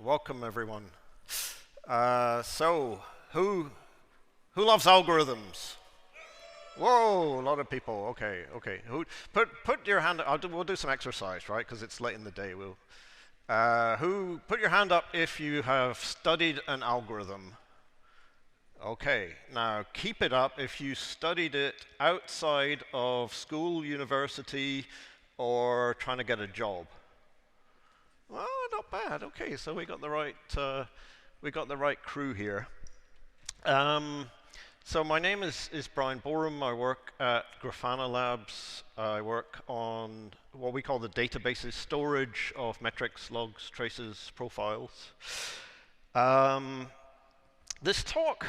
Welcome everyone. So, who loves algorithms? Whoa, a lot of people. Okay. Put your hand. We'll do some exercise, right? Because it's late in the day. Who put your hand up if you have studied an algorithm? Okay. Now keep it up if you studied it outside of school, university, or trying to get a job. Well, not bad. Okay, so we got the right crew here. So my name is Bryan Boreham. I work at Grafana Labs. I work on what we call the databases storage of metrics, logs, traces, profiles. This talk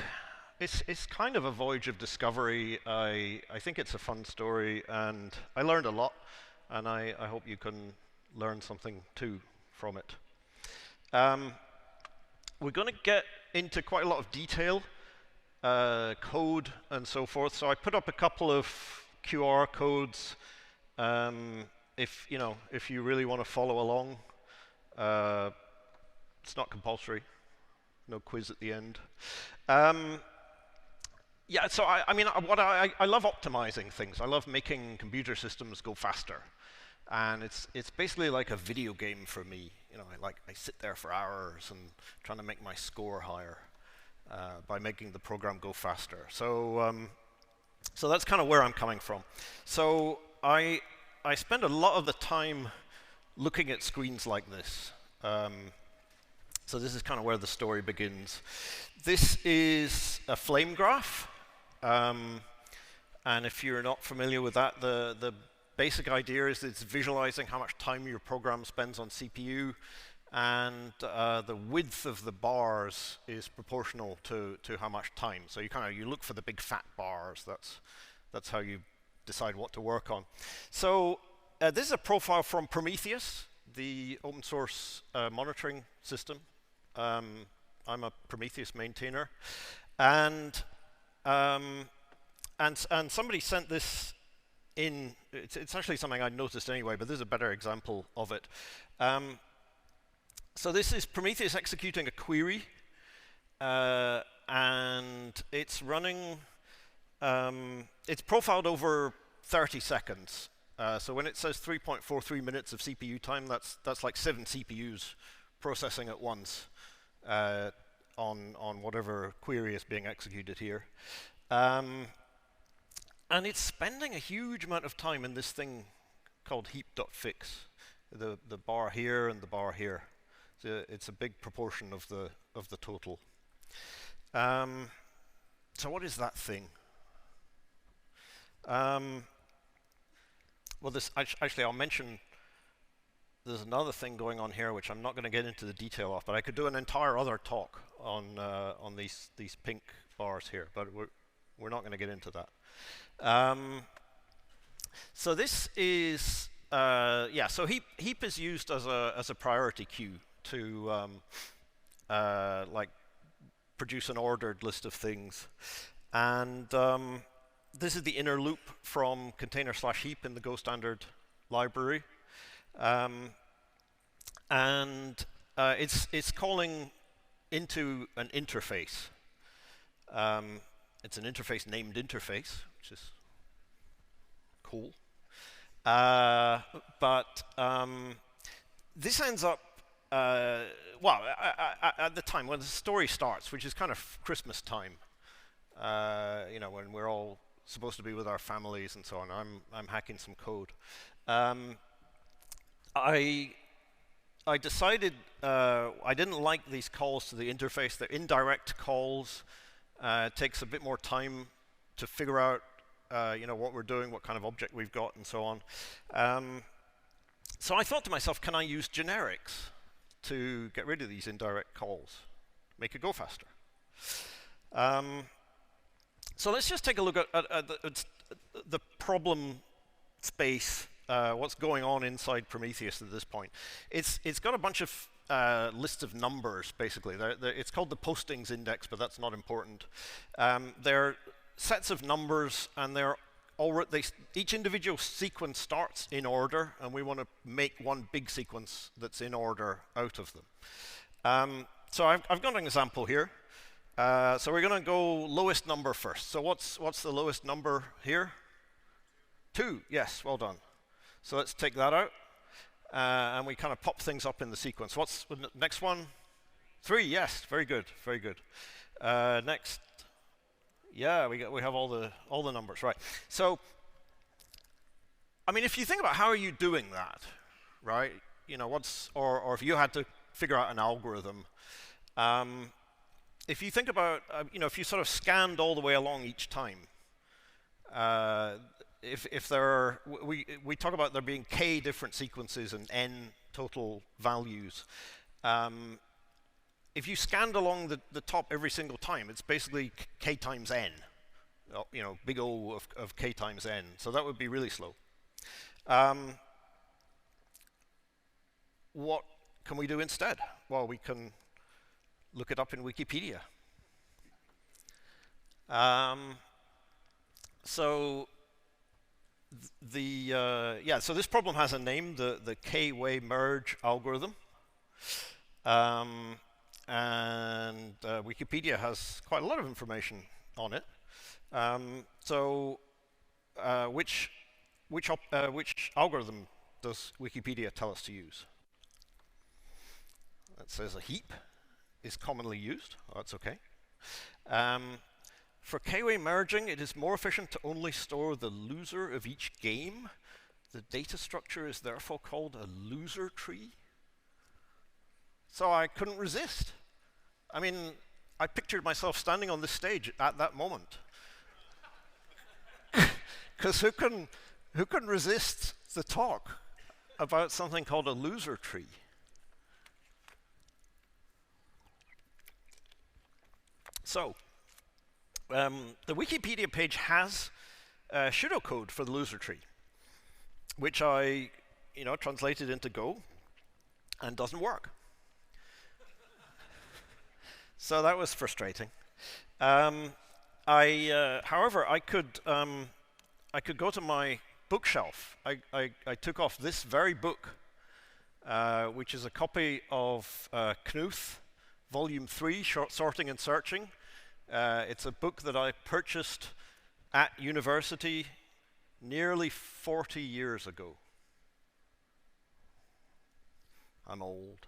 is kind of a voyage of discovery. I think it's a fun story, and I learned a lot, and I hope you can learn something too from it. We're going to get into quite a lot of detail, code and so forth. So I put up a couple of QR codes. If you really want to follow along, it's not compulsory. No quiz at the end. Yeah. So I love optimizing things. I love making computer systems go faster. And it's basically like a video game for me. I sit there for hours and trying to make my score higher by making the program go faster. So that's kind of where I'm coming from. So I spend a lot of the time looking at screens like this. So this is kind of where the story begins. This is a flame graph, and if you're not familiar with that, the basic idea is it's visualizing how much time your program spends on CPU, and the width of the bars is proportional to how much time. So you look for the big fat bars. That's how you decide what to work on. So this is a profile from Prometheus, the open source monitoring system. I'm a Prometheus maintainer, and somebody sent this in. It's actually something I'd noticed anyway, but this is a better example of it. So this is Prometheus executing a query, and it's running. It's profiled over 30 seconds. So when it says 3.43 minutes of CPU time, that's like 7 CPUs processing at once on whatever query is being executed here. And it's spending a huge amount of time in this thing called heap.fix, the bar here and the bar here. So it's a big proportion of the total. So what is that thing? Well, actually, I'll mention there's another thing going on here which I'm not going to get into the detail of, but I could do an entire other talk on these pink bars here, but we're not going to get into that. So this is so heap is used as a priority queue to like produce an ordered list of things, and this is the inner loop from container/heap in the Go standard library, and it's calling into an interface. It's an interface named interface, which is cool. But this ends up, at the time when the story starts, which is kind of Christmas time, when we're all supposed to be with our families and so on. I'm hacking some code. I decided I didn't like these calls to the interface. They're indirect calls. It takes a bit more time to figure out, what we're doing, what kind of object we've got, and so on. So I thought to myself, can I use generics to get rid of these indirect calls, make it go faster? So let's just take a look at the problem space, what's going on inside Prometheus at this point. It's got a bunch of lists of numbers, basically. It's called the postings index, but that's not important. They're sets of numbers, and each individual sequence starts in order, and we want to make one big sequence that's in order out of them. So I've got an example here. So we're going to go lowest number first. So what's the lowest number here? 2. Yes, well done. So let's take that out. And we kind of pop things up in the sequence. What's the next one? 3. Yes, very good, very good. Next, yeah, we have all the numbers, right? So, I mean, if you think about how are you doing that, right? You know, or if you had to figure out an algorithm, if you think about, you know, if you sort of scanned all the way along each time, if there are, we talk about there being k different sequences and n total values. If you scanned along the top every single time, it's basically k times n, you know, big O of k times n. So that would be really slow. What can we do instead? Well, we can look it up in Wikipedia. So so this problem has a name, the k-way merge algorithm. And Wikipedia has quite a lot of information on it. Which algorithm does Wikipedia tell us to use? It says a heap is commonly used. Oh, that's okay. For k-way merging, it is more efficient to only store the loser of each game. The data structure is therefore called a loser tree. So I couldn't resist. I mean, I pictured myself standing on this stage at that moment. Because who can resist the talk about something called a loser tree? So, the Wikipedia page has pseudocode for the loser tree, which I, you know, translated into Go, and doesn't work. So that was frustrating. However, I could go to my bookshelf. I took off this very book, which is a copy of Knuth, Volume 3, Sorting and Searching. It's a book that I purchased at university nearly 40 years ago. I'm old.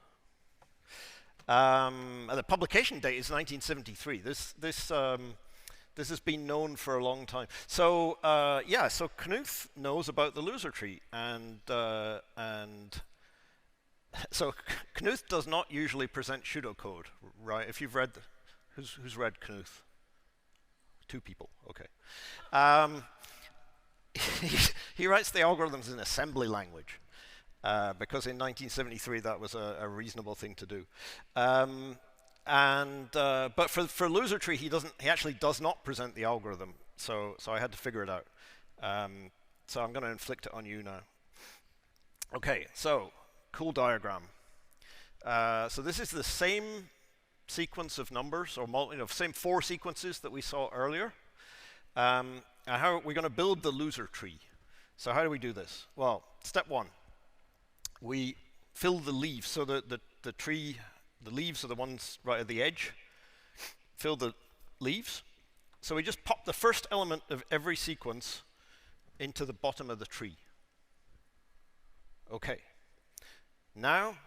The publication date is 1973. This has been known for a long time. So so Knuth knows about the loser tree, and so Knuth does not usually present pseudocode, right? If you've read, who's read Knuth? 2 people, okay. He writes the algorithms in assembly language. Because in 1973 that was a reasonable thing to do, but for loser tree he actually does not present the algorithm. So I had to figure it out. So I'm going to inflict it on you now. Okay, so cool diagram. So this is the same sequence of numbers, or same 4 sequences that we saw earlier. And how we're going to build the loser tree. So how do we do this? Well, step 1. We fill the leaves, so the tree, the leaves are the ones right at the edge. Fill the leaves. So we just pop the first element of every sequence into the bottom of the tree. Okay. Now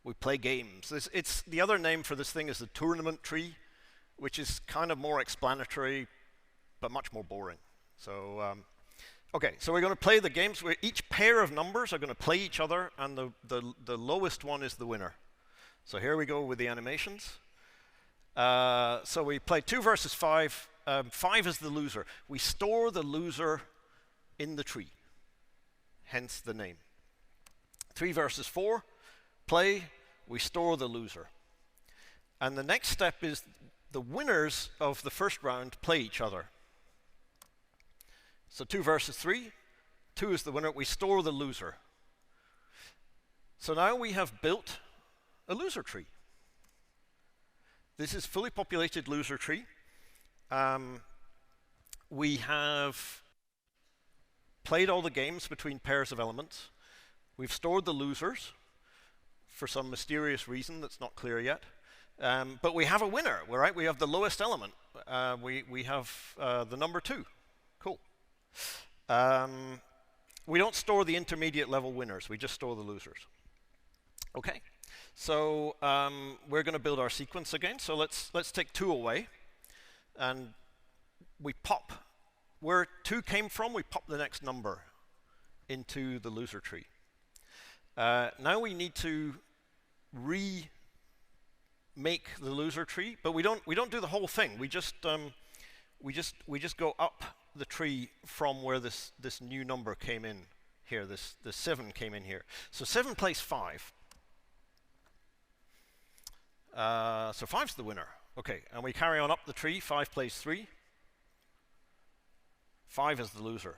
we play games. It's the other name for this thing is the tournament tree, which is kind of more explanatory, but much more boring. So. Okay, so we're going to play the games where each pair of numbers are going to play each other, and the lowest one is the winner. So here we go with the animations. So we play 2 versus 5. 5 is the loser. We store the loser in the tree, hence the name. 3 versus 4, play, we store the loser. And the next step is the winners of the first round play each other. So 2 versus 3, 2 is the winner, we store the loser. So now we have built a loser tree. This is fully populated loser tree. We have played all the games between pairs of elements. We've stored the losers for some mysterious reason that's not clear yet. But we have a winner, right? We have the lowest element. We have the number 2. Cool. We don't store the intermediate level winners. We just store the losers. Okay. So we're going to build our sequence again. So let's take 2 away, and we pop where 2 came from. We pop the next number into the loser tree. Now we need to remake the loser tree, but we don't do the whole thing. We just go up the tree from where this new number came in here. This 7 came in here. So 7 plays 5. So 5's the winner. Okay, and we carry on up the tree. 5 plays 3. 5 is the loser.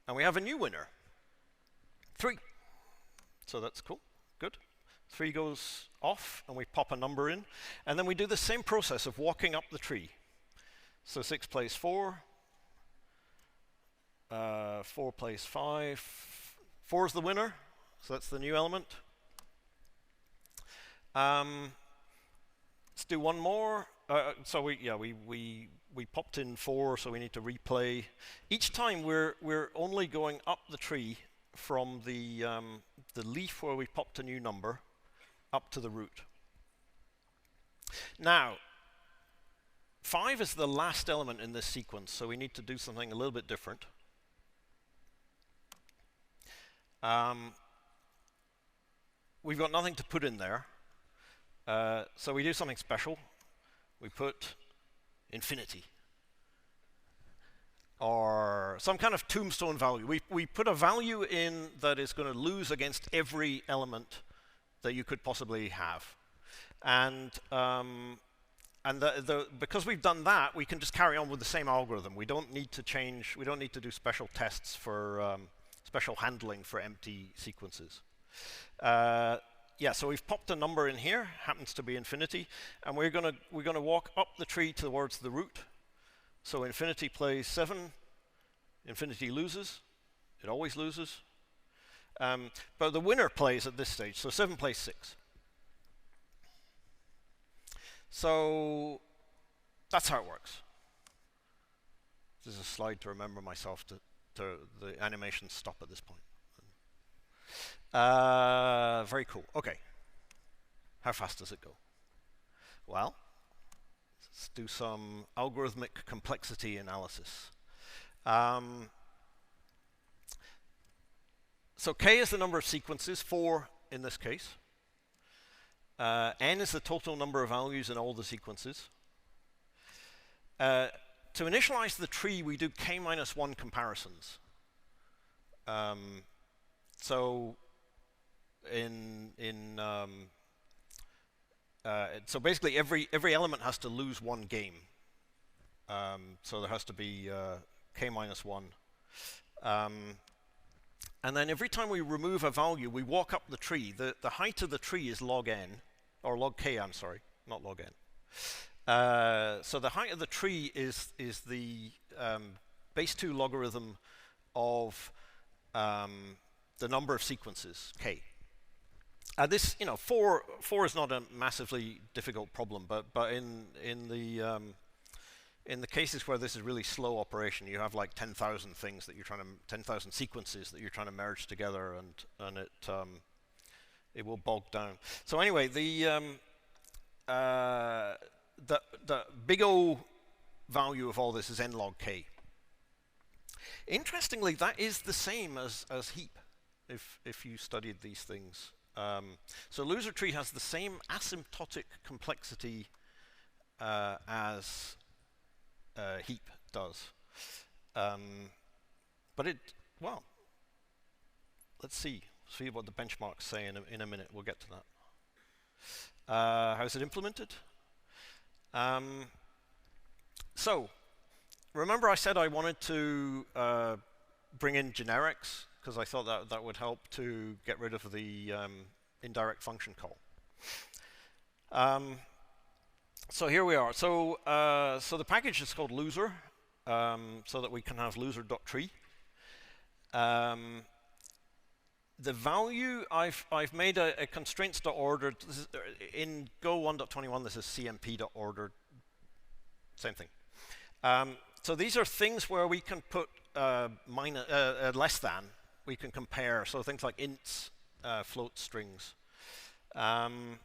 And we have a new winner. 3. So that's cool. Good. 3 goes off, and we pop a number in. And then we do the same process of walking up the tree. So 6 plays 4. 4 plays 5. 4 is the winner. So that's the new element. Let's do one more. So we popped in 4, so we need to replay. Each time we're only going up the tree from the leaf where we popped a new number up to the root. Now, 5 is the last element in this sequence, so we need to do something a little bit different. We've got nothing to put in there. So we do something special. We put infinity, or some kind of tombstone value. We put a value in that is going to lose against every element that you could possibly have. And because we've done that, we can just carry on with the same algorithm. We don't need to change. We don't need to do special tests for special handling for empty sequences. Yeah, so we've popped a number in here, happens to be infinity, and we're gonna walk up the tree towards the root. So infinity plays 7, infinity loses, it always loses. But the winner plays at this stage, so 7 plays 6. So that's how it works. This is a slide to remember myself to the animation stop at this point. Very cool. Okay. How fast does it go? Well, let's do some algorithmic complexity analysis. So k is the number of sequences, 4 in this case. N is the total number of values in all the sequences. To initialize the tree, we do k-1 comparisons. So so basically every element has to lose 1 game. So there has to be k-1. And then every time we remove a value, we walk up the tree. The height of the tree is log n, or log k, I'm sorry, not log n. So the height of the tree is the base 2 logarithm of the number of sequences, k. This, 4 is not a massively difficult problem, but in the cases where this is really slow operation, you have like 10,000 things that you're 10,000 sequences that you're trying to merge together, and it will bog down. So anyway, the big O value of all this is n log k. Interestingly, that is the same as heap, if you studied these things. So loser tree has the same asymptotic complexity as heap does. But well, let's see what the benchmarks say in a minute. We'll get to that. How is it implemented? So remember I said I wanted to bring in generics, because I thought that would help to get rid of the indirect function call. So here we are. So the package is called loser, so that we can have loser.tree. the value, I've made a constraints.ordered. In Go 1.21, this is cmp.ordered. Same thing. So these are things where we can put less than. We can compare. So things like ints, float strings. And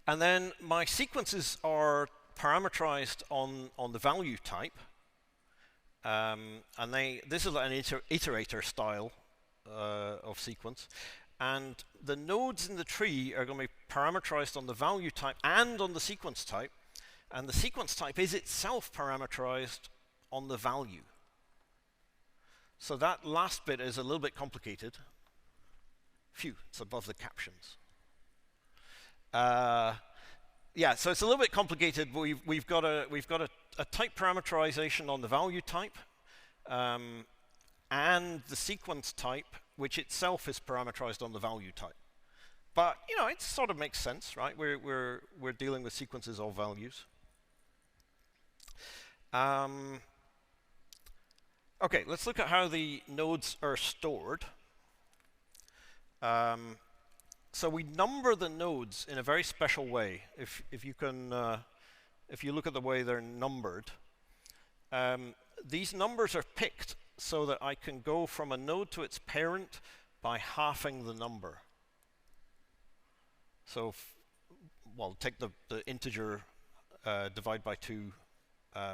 then my sequences are parameterized on the value type. And this is an iterator style of sequence. And the nodes in the tree are going to be parameterized on the value type and on the sequence type. And the sequence type is itself parameterized on the value. So that last bit is a little bit complicated. Phew, it's above the captions. Yeah, so it's a little bit complicated. We've got a type parameterization on the value type, and the sequence type, which itself is parameterized on the value type. But you know, it sort of makes sense, right? We're dealing with sequences of values. Okay, let's look at how the nodes are stored. So we number the nodes in a very special way. If you look at the way they're numbered, these numbers are picked so that I can go from a node to its parent by halving the number. So, well, take the integer, divide by 2.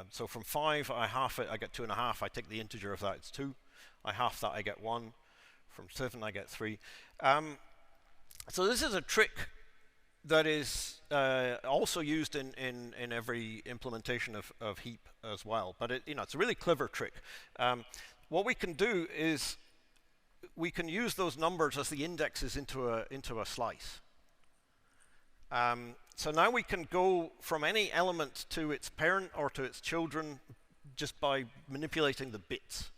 So from 5, I half it, I get 2.5. I take the integer of that, it's 2. I half that, I get 1. From 7, I get 3. So this is a trick that is also used in every implementation of heap as well. But it's a really clever trick. What we can do is we can use those numbers as the indexes into a slice. So now we can go from any element to its parent or to its children just by manipulating the bits,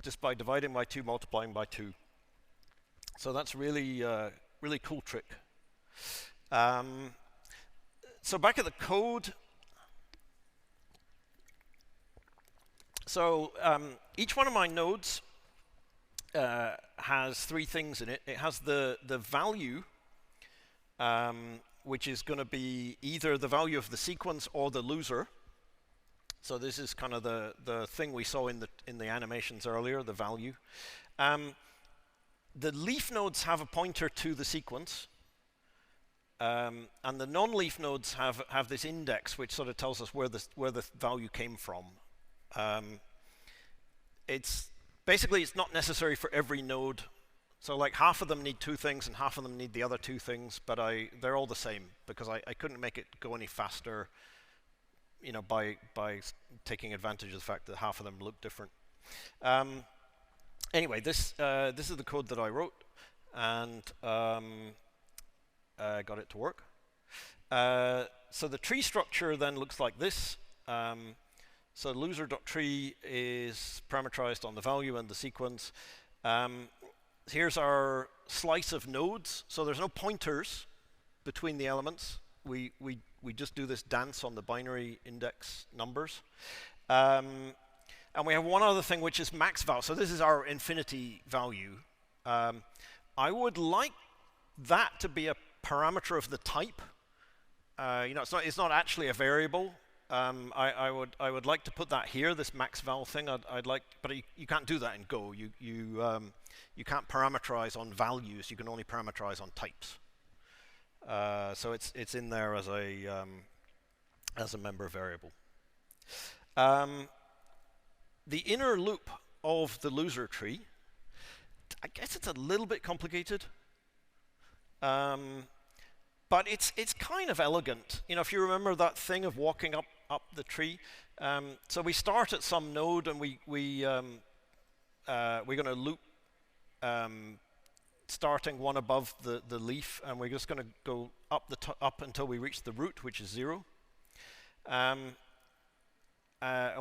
just by dividing by 2, multiplying by 2. So that's really really cool trick. So back at the code. So each one of my nodes has 3 things in it. It has the value, which is going to be either the value of the sequence or the loser. So this is kind of the thing we saw in the animations earlier, the value. The leaf nodes have a pointer to the sequence, and the non-leaf nodes have this index which sort of tells us where the value came from. It's not necessary for every node. So like half of them need 2 things and half of them need the other 2 things, but they're all the same because I couldn't make it go any faster, you know, by taking advantage of the fact that half of them look different. Anyway, this is the code that I wrote, and got it to work. So the tree structure then looks like this. So loser.tree is parameterized on the value and the sequence. Here's our slice of nodes. So there's no pointers between the elements. We just do this dance on the binary index numbers. And we have one other thing, which is max value. So this is our infinity value. I would like that to be a parameter of the type. You know, it's not actually a variable. I would like to put that here, this max val thing. I'd like, but you can't do that in Go. You can't parameterize on values. You can only parameterize on types. So it's in there as a member variable. The inner loop of the loser tree, I guess it's a little bit complicated, but it's kind of elegant. You know, if you remember that thing of walking up the tree, so we start at some node and we're going to loop starting one above the leaf, and we're just going to go up until we reach the root, which is 0. And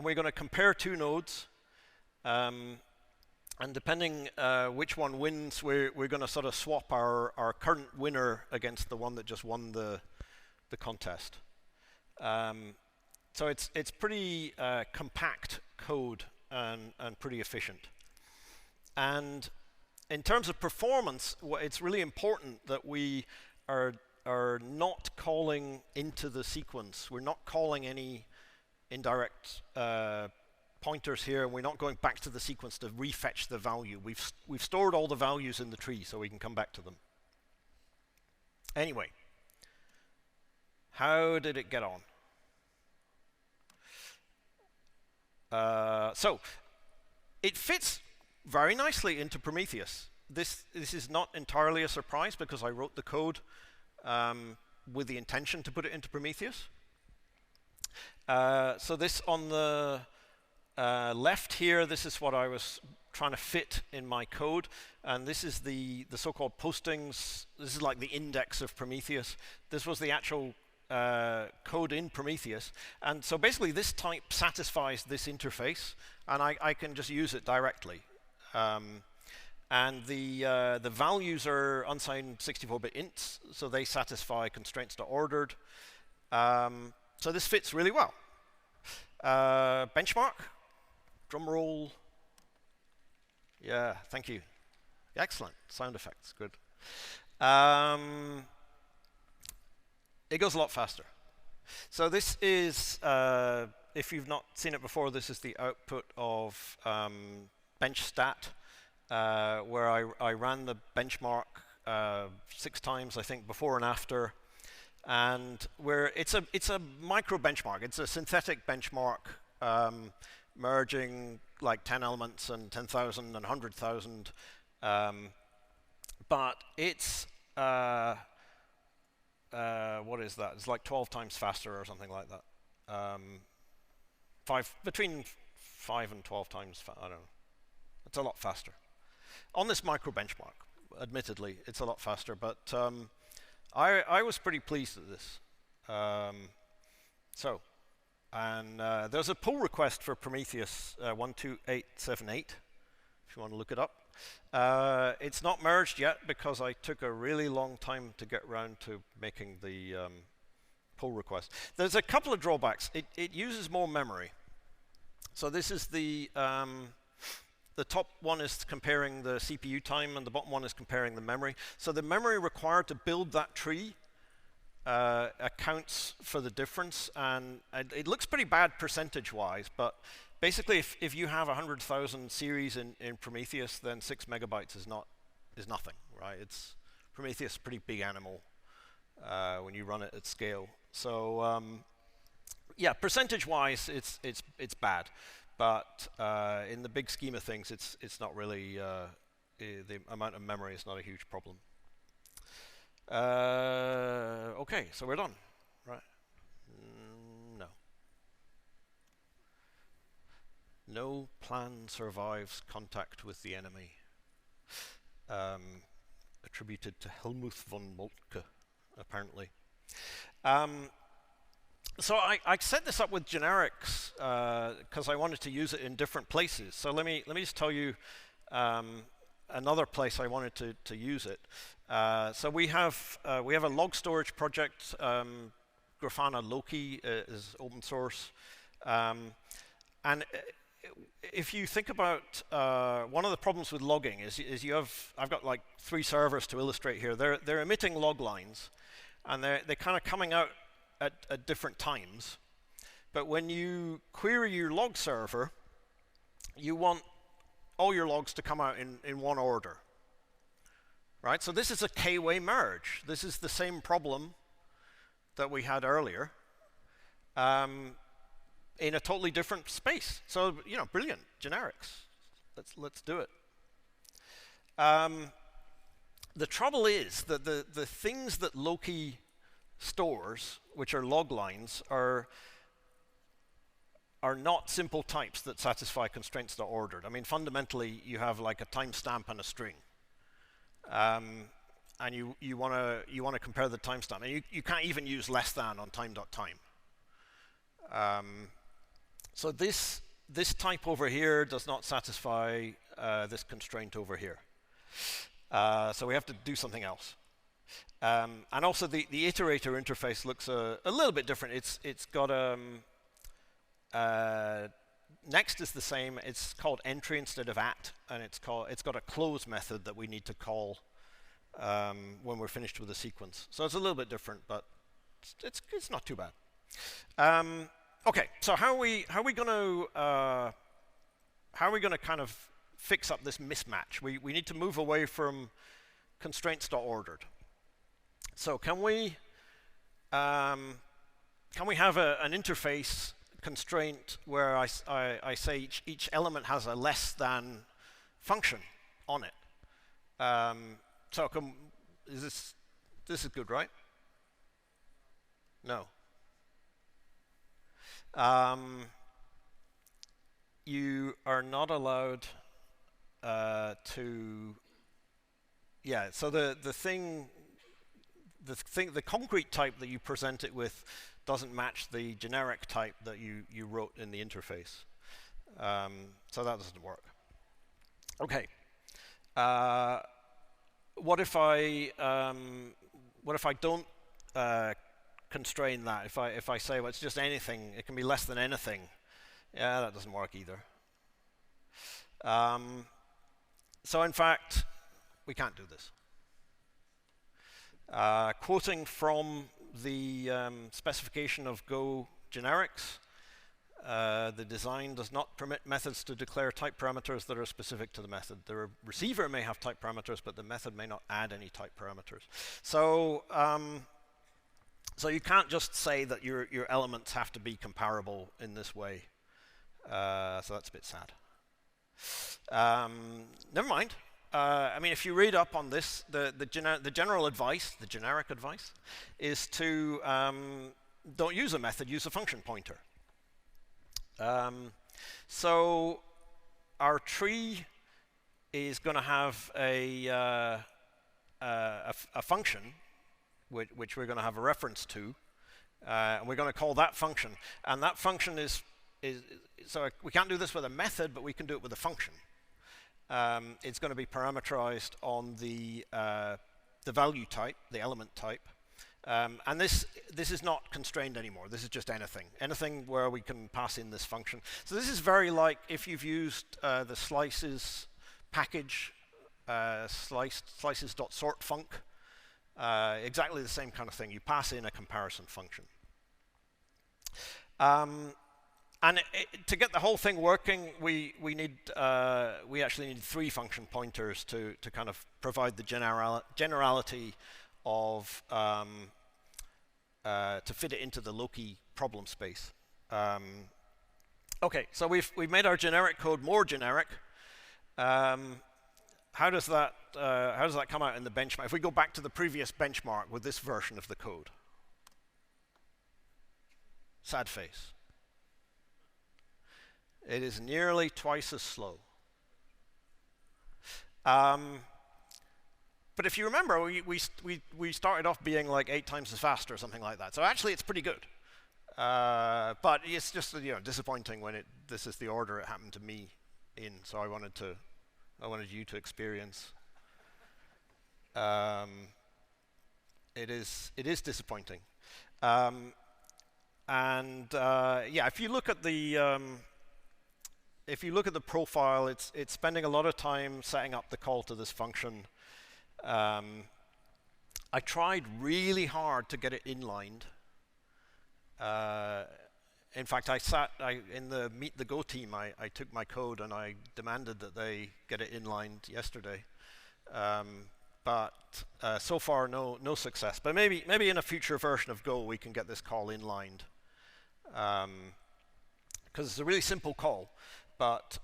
we're going to compare 2 nodes, and depending which one wins, we're going to sort of swap our current winner against the one that just won the contest. So it's pretty compact code and pretty efficient. And in terms of performance, it's really important that we are not calling into the sequence. We're not calling any indirect pointers here, and we're not going back to the sequence to refetch the value. We've stored all the values in the tree, so we can come back to them. Anyway, how did it get on? So it fits very nicely into Prometheus. This is not entirely a surprise because I wrote the code with the intention to put it into Prometheus. So this on the left here, this is what I was trying to fit in my code, and this is the so-called postings. This is like the index of Prometheus. This was the actual code in Prometheus, and so basically this type satisfies this interface, and I can just use it directly. And the values are unsigned 64-bit ints, so they satisfy constraints.ordered. So this fits really well. Benchmark, drum roll. Yeah, thank you. Excellent, sound effects, good. It goes a lot faster. So this is, if you've not seen it before, this is the output of bench stat, where I ran the benchmark 6 times, I think, before and after. And where it's a micro benchmark. It's a synthetic benchmark, merging like 10 elements and 10,000 and 100,000. But it's what is that? It's like 12 times faster or something like that. Between 5 and 12 times. I don't know. It's a lot faster. On this micro benchmark, admittedly, it's a lot faster. But I was pretty pleased with this. There's a pull request for Prometheus 12878, if you want to look it up. It's not merged yet because I took a really long time to get around to making the pull request. There's a couple of drawbacks. It uses more memory. So this is the top one is comparing the CPU time, and the bottom one is comparing the memory. So the memory required to build that tree accounts for the difference, and it looks pretty bad percentage-wise, but basically if you have 100,000 series in Prometheus, then 6 megabytes is nothing, right? Prometheus is a pretty big animal when you run it at scale. So yeah, percentage-wise, it's bad. But in the big scheme of things, it's not really, the amount of memory is not a huge problem. Okay, so we're done, right? No. No plan survives contact with the enemy. Attributed to Helmuth von Moltke, apparently. So I set this up with generics because I wanted to use it in different places. So let me just tell you another place I wanted to use it. So we have a log storage project. Grafana Loki is open source, and if you think about one of the problems with logging is I've got like 3 servers to illustrate here. They're emitting log lines, and they're kind of coming out at different times. But when you query your log server, you want all your logs to come out in one order, right? So this is a k-way merge. This is the same problem that we had earlier in a totally different space. So, you know, brilliant, generics. Let's do it. The trouble is that the things that Loki stores, which are log lines, are not simple types that satisfy constraints.ordered. I mean, fundamentally, you have like a timestamp and a string, and you want to compare the timestamp, and you can't even use less than on time.time. So this type over here does not satisfy this constraint over here. So we have to do something else. And also the iterator interface looks a little bit different. It's got next is the same. It's called entry instead of at, and it's got a close method that we need to call when we're finished with the sequence. So it's a little bit different, but it's not too bad. Okay, so how are we going to kind of fix up this mismatch? We need to move away from constraints.ordered. So can we have an interface constraint where I say each element has a less than function on it? So this is good, right? No. You are not allowed to. Yeah. So the concrete type that you present it with doesn't match the generic type that you wrote in the interface. So that doesn't work. Okay. What if I don't constrain that? If I say, well, it's just anything, it can be less than anything. Yeah, that doesn't work either. So in fact, we can't do this. Quoting from the specification of Go generics, the design does not permit methods to declare type parameters that are specific to the method. The receiver may have type parameters, but the method may not add any type parameters. So so you can't just say that your elements have to be comparable in this way. So that's a bit sad. Never mind. I mean, if you read up on this, the general advice, the generic advice, is to don't use a method, use a function pointer. So our tree is going to have a function which we're going to have a reference to, and we're going to call that function. And that function is so we can't do this with a method, but we can do it with a function. It's going to be parameterized on the value type, the element type. And this is not constrained anymore. This is just anything where we can pass in this function. So this is very like if you've used the slices package, slices.sortfunc, exactly the same kind of thing. You pass in a comparison function. And to get the whole thing working, we actually need 3 function pointers to kind of provide the generality of to fit it into the Loki problem space. Okay, so we've made our generic code more generic. How does that come out in the benchmark? If we go back to the previous benchmark with this version of the code, sad face. It is nearly twice as slow. But if you remember, we started off being like 8 times as fast or something like that. So actually, it's pretty good. But it's just disappointing when this is the order it happened to me in. So I wanted you to experience. It is disappointing. Yeah, if you look at the profile, it's spending a lot of time setting up the call to this function. I tried really hard to get it inlined. In fact, in the Meet the Go team, I took my code and I demanded that they get it inlined yesterday. But so far, no success. But maybe in a future version of Go, we can get this call inlined. Because it's a really simple call. But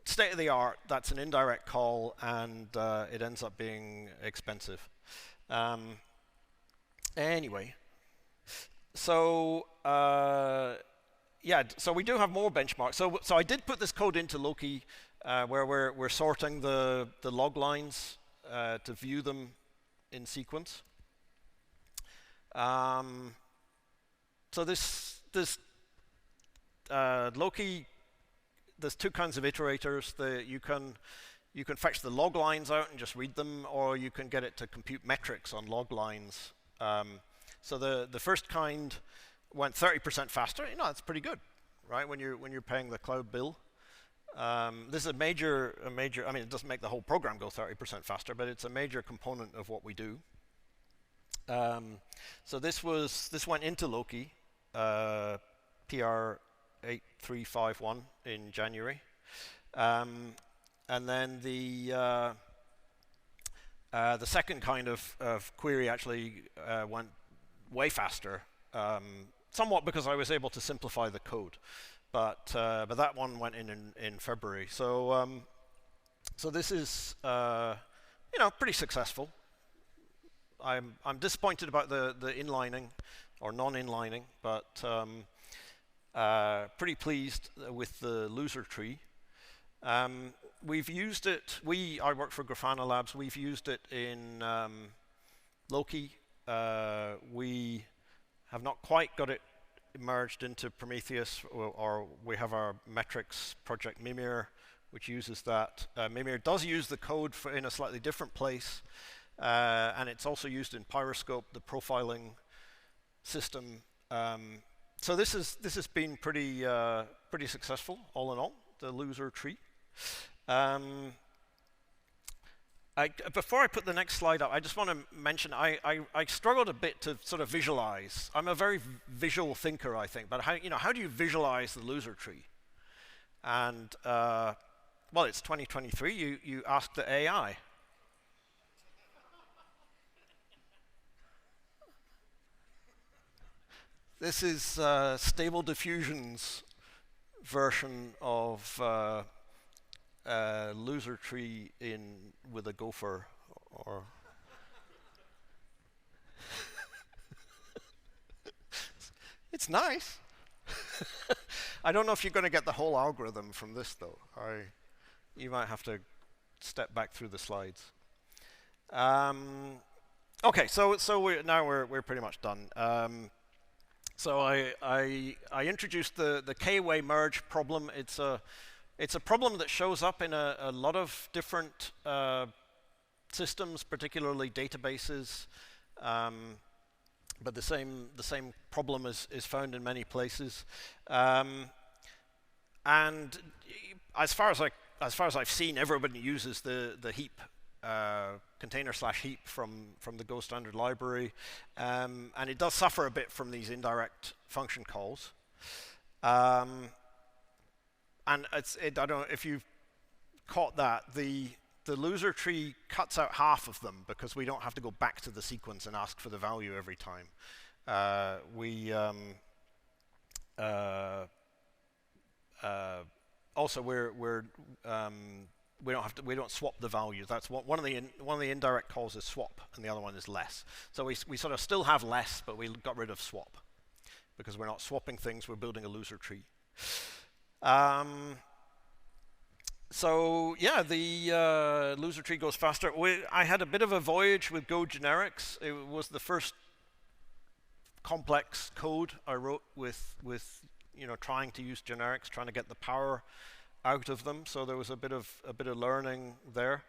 state of the art, that's an indirect call, and it ends up being expensive. Anyway, so yeah, so we do have more benchmarks. So I did put this code into Loki, where we're sorting the log lines to view them in sequence. So this Loki, there's 2 kinds of iterators. You can fetch the log lines out and just read them, or you can get it to compute metrics on log lines. So the first kind went 30% faster. That's pretty good, right? When you're paying the cloud bill. This is a major. I mean, it doesn't make the whole program go 30% faster, but it's a major component of what we do. So this went into Loki, PR 8351 in January, and then the second kind of query actually went way faster, somewhat because I was able to simplify the code. But that one went in February. So so this is pretty successful. I'm disappointed about the inlining or non-inlining, but pretty pleased with the loser tree. We've used it. I work for Grafana Labs. We've used it in Loki. We have not quite got it merged into Prometheus, or we have our metrics project Mimir, which uses that. Mimir does use the code in a slightly different place, and it's also used in Pyroscope, the profiling system. So this has been pretty successful, all in all, the loser tree. Before I put the next slide up, I just want to mention I struggled a bit to sort of visualize. I'm a very visual thinker, I think, but how do you visualize the loser tree? And well, it's 2023. You ask the AI. This is Stable Diffusion's version of loser tree with a gopher, or it's nice. I don't know if you're going to get the whole algorithm from this, though. You might have to step back through the slides. Okay, so we're pretty much done. So I introduced the k-way merge problem. It's a problem that shows up in a lot of different systems, particularly databases. But the same problem is found in many places. And as far as I've seen, everybody uses the heap container/heap from the Go standard library, and it does suffer a bit from these indirect function calls. And I don't know if you've caught that, the loser tree cuts out half of them because we don't have to go back to the sequence and ask for the value every time. Also we don't swap the values. That's one of the indirect calls is swap, and the other one is less. So we sort of still have less, but we got rid of swap because we're not swapping things. We're building a loser tree. So yeah, the loser tree goes faster. I had a bit of a voyage with Go generics. It was the first complex code I wrote with trying to use generics, trying to get the power out of them. So there was a bit of learning there.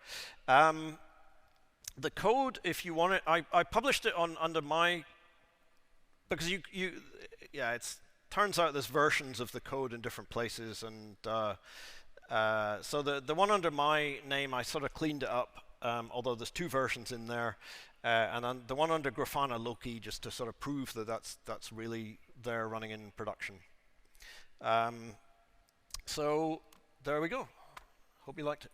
The code, if you want it, I published it under my, because it's turns out there's versions of the code in different places, and so the one under my name, I sort of cleaned it up, although there's two versions in there, and then the one under Grafana Loki, just to sort of prove that that's really there running in production. So there we go. Hope you liked it.